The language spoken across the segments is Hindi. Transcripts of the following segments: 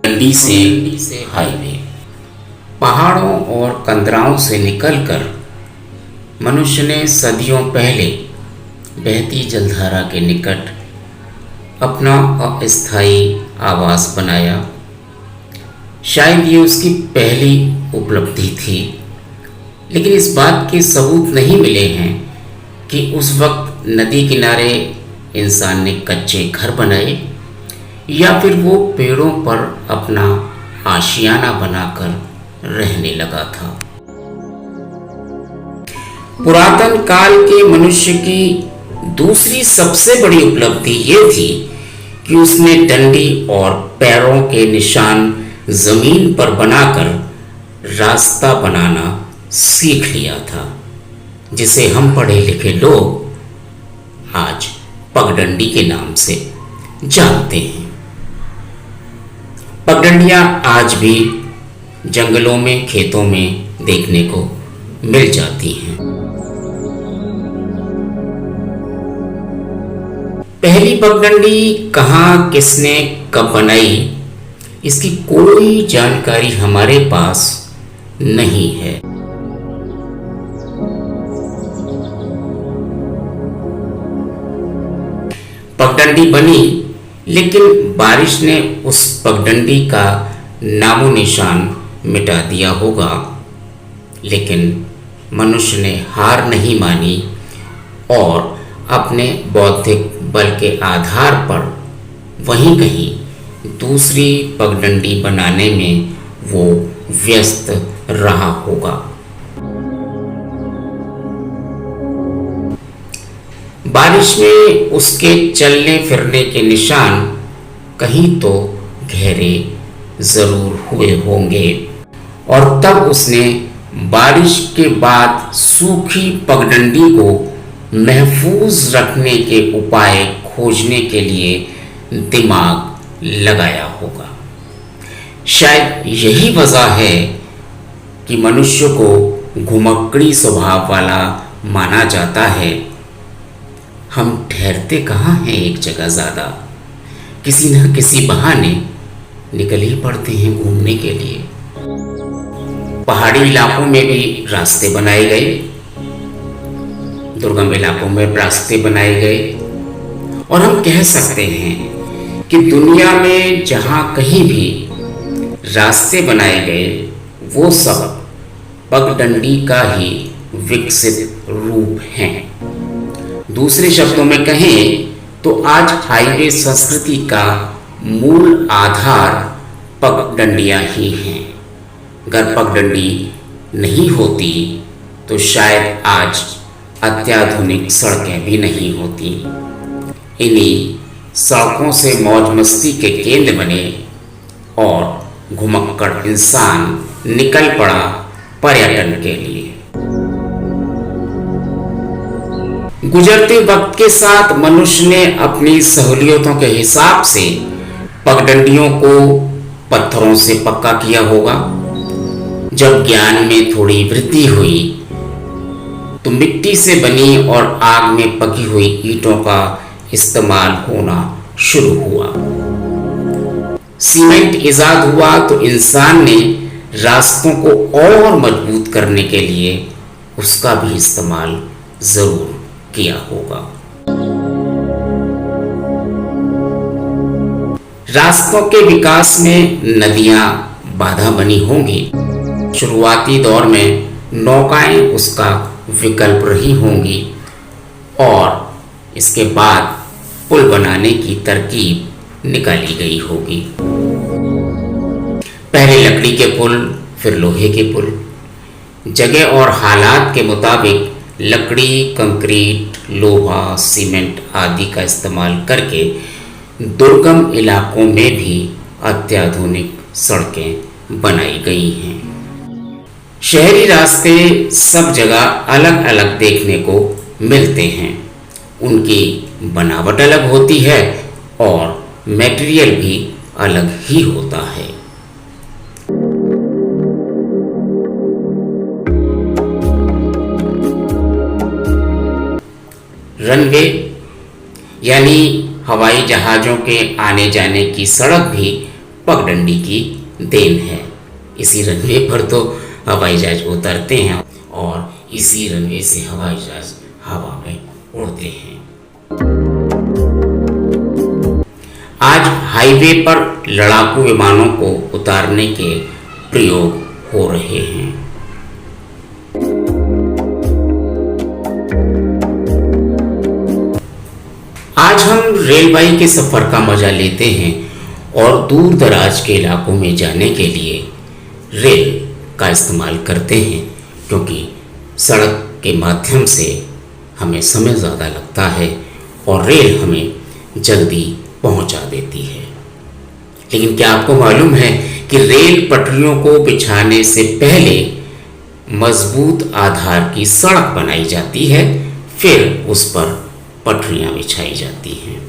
मंडी से हाईवे, पहाड़ों और कंदराओं से निकलकर मनुष्य ने सदियों पहले बहती जलधारा के निकट अपना अस्थायी आवास बनाया। शायद ये उसकी पहली उपलब्धि थी, लेकिन इस बात के सबूत नहीं मिले हैं कि उस वक्त नदी किनारे इंसान ने कच्चे घर बनाए या फिर वो पेड़ों पर अपना आशियाना बनाकर रहने लगा था। पुरातन काल के मनुष्य की दूसरी सबसे बड़ी उपलब्धि ये थी कि उसने डंडी और पैरों के निशान जमीन पर बनाकर रास्ता बनाना सीख लिया था, जिसे हम पढ़े लिखे लोग आज पगडंडी के नाम से जानते हैं। पगडंडियां आज भी जंगलों में, खेतों में देखने को मिल जाती हैं। पहली पगडंडी कहाँ, किसने, कब बनाई, इसकी कोई जानकारी हमारे पास नहीं है। पगडंडी बनी, लेकिन बारिश ने उस पगडंडी का नामो निशान मिटा दिया होगा। लेकिन मनुष्य ने हार नहीं मानी और अपने बौद्धिक बल के आधार पर वहीं कहीं दूसरी पगडंडी बनाने में वो व्यस्त रहा होगा। बारिश में उसके चलने फिरने के निशान कहीं तो गहरे जरूर हुए होंगे और तब उसने बारिश के बाद सूखी पगडंडी को महफूज रखने के उपाय खोजने के लिए दिमाग लगाया होगा। शायद यही वजह है कि मनुष्य को घुमक्कड़ी स्वभाव वाला माना जाता है। हम ठहरते कहाँ हैं एक जगह ज़्यादा, किसी न किसी बहाने निकल ही पड़ते हैं घूमने के लिए। पहाड़ी इलाकों में भी रास्ते बनाए गए, दुर्गम इलाकों में रास्ते बनाए गए और हम कह सकते हैं कि दुनिया में जहाँ कहीं भी रास्ते बनाए गए वो सब पगडंडी का ही विकसित रूप हैं। दूसरे शब्दों में कहें तो आज हाईवे संस्कृति का मूल आधार पगडंडियां ही हैं। अगर पगडंडी नहीं होती तो शायद आज अत्याधुनिक सड़कें भी नहीं होती। इन्हीं सड़कों से मौज मस्ती के केंद्र बने और घुमक्कड़ इंसान निकल पड़ा पर्यटन के लिए। गुजरते वक्त के साथ मनुष्य ने अपनी सहूलियतों के हिसाब से पगडंडियों को पत्थरों से पक्का किया होगा। जब ज्ञान में थोड़ी वृद्धि हुई तो मिट्टी से बनी और आग में पकी हुई ईंटों का इस्तेमाल होना शुरू हुआ। सीमेंट इजाद हुआ तो इंसान ने रास्तों को और मजबूत करने के लिए उसका भी इस्तेमाल जरूर किया होगा। रास्तों के विकास में नदियां बाधा बनी होंगी। शुरुआती दौर में नौकाएं उसका विकल्प रही होंगी और इसके बाद पुल बनाने की तरकीब निकाली गई होगी। पहले लकड़ी के पुल, फिर लोहे के पुल। जगह और हालात के मुताबिक लकड़ी, कंक्रीट, लोहा, सीमेंट आदि का इस्तेमाल करके दुर्गम इलाकों में भी अत्याधुनिक सड़कें बनाई गई हैं। शहरी रास्ते सब जगह अलग अलग देखने को मिलते हैं। उनकी बनावट अलग होती है और मटेरियल भी अलग ही होता है। रनवे यानी हवाई जहाज़ों के आने जाने की सड़क भी पगडंडी की देन है। इसी रनवे पर तो हवाई जहाज उतरते हैं और इसी रनवे से हवाई जहाज हवा में उड़ते हैं। आज हाईवे पर लड़ाकू विमानों को उतारने के प्रयोग हो रहे हैं। आज हम रेलगाड़ी के सफर का मजा लेते हैं और दूर दराज के इलाकों में जाने के लिए रेल का इस्तेमाल करते हैं, क्योंकि सड़क के माध्यम से हमें समय ज़्यादा लगता है और रेल हमें जल्दी पहुंचा देती है। लेकिन क्या आपको मालूम है कि रेल पटरियों को बिछाने से पहले मजबूत आधार की सड़क बनाई जाती है, फिर उस पर पटरियां बिछाई जाती हैं।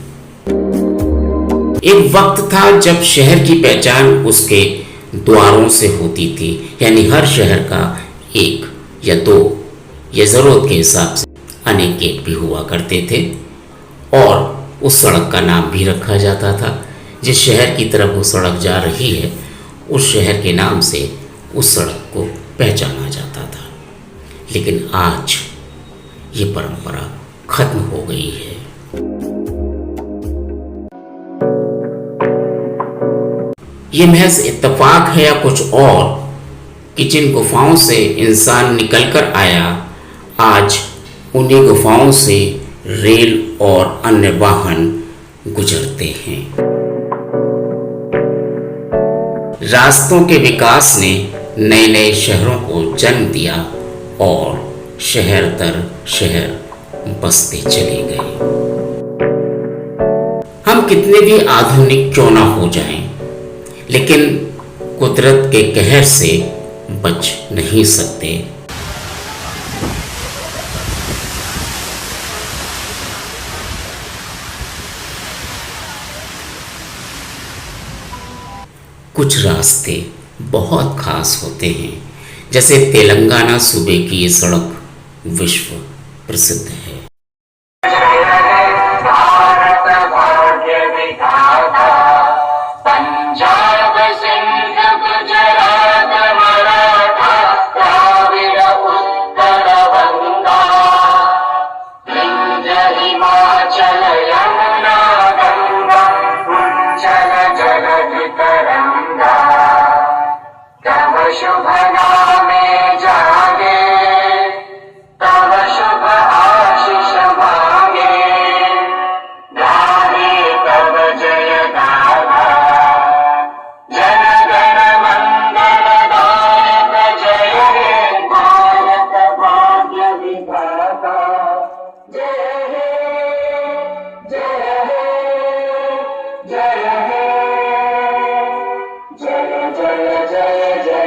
एक वक्त था जब शहर की पहचान उसके द्वारों से होती थी, यानी हर शहर का एक या दो या जरूरत के हिसाब से अनेक गेट भी हुआ करते थे और उस सड़क का नाम भी रखा जाता था। जिस शहर की तरफ वो सड़क जा रही है, उस शहर के नाम से उस सड़क को पहचाना जाता था। लेकिन आज ये परंपरा खत्म हो गई है। ये महज इत्तेफाक है या कुछ और कि जिन गुफाओं से इंसान निकलकर आया, आज उन्हीं गुफाओं से रेल और अन्य वाहन गुजरते हैं। रास्तों के विकास ने नए नए शहरों को जन्म दिया और शहर दर शहर बसते चले गए। हम कितने भी आधुनिक क्यों ना हो जाएं, लेकिन कुदरत के कहर से बच नहीं सकते। कुछ रास्ते बहुत खास होते हैं, जैसे तेलंगाना सूबे की ये सड़क विश्व प्रसिद्ध है। शुभ नामे जागे, तब शुभ आशीष मांगे, गावे तब जय गाथा, जन गण मंगल दायक जय हे, भारत भाग्य विधाता, जय हे, जय हे, जय हे, जय जय जय जय।